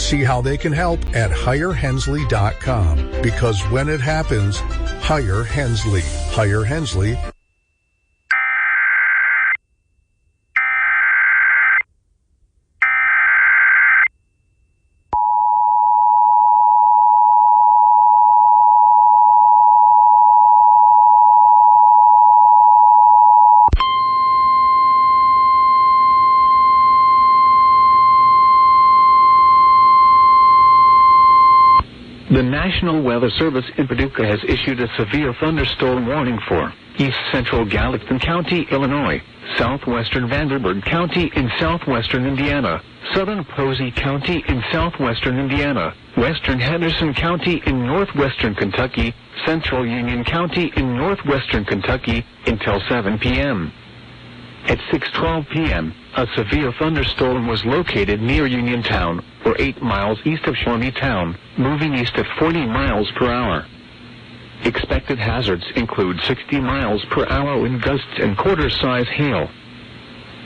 See how they can help at HireHensley.com. Because when it happens, hire Hensley. Hire Hensley. The National Weather Service in Paducah has issued a severe thunderstorm warning for east central Gallatin County, Illinois, southwestern Vanderburgh County in southwestern Indiana, southern Posey County in southwestern Indiana, western Henderson County in northwestern Kentucky, central Union County in northwestern Kentucky until 7 p.m. At 6:12 p.m., a severe thunderstorm was located near Uniontown, or 8 miles east of Shawneetown, moving east at 40 miles per hour. Expected hazards include 60 miles per hour wind gusts and quarter-size hail.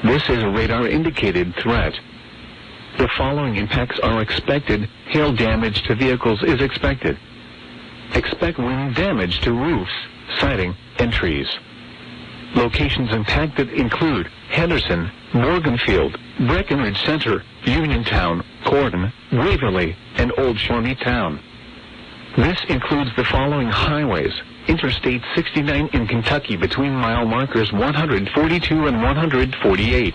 This is a radar-indicated threat. The following impacts are expected. Hail damage to vehicles is expected. Expect wind damage to roofs, siding, and trees. Locations impacted include Henderson, Morganfield, Breckenridge Center, Uniontown, Corydon, Waverly, and Old Shawneetown. This includes the following highways: Interstate 69 in Kentucky between mile markers 142 and 148.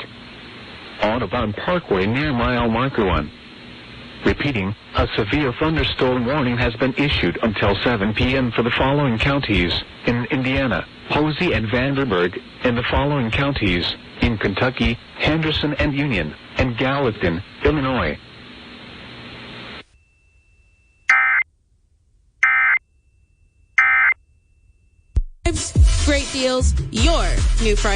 Audubon Parkway near mile marker 1. Repeating, a severe thunderstorm warning has been issued until 7 p.m. for the following counties in Indiana: Posey and Vanderburgh, and the following counties in Kentucky: Henderson and Union, and Gallatin, Illinois. Great deals, your new Friday.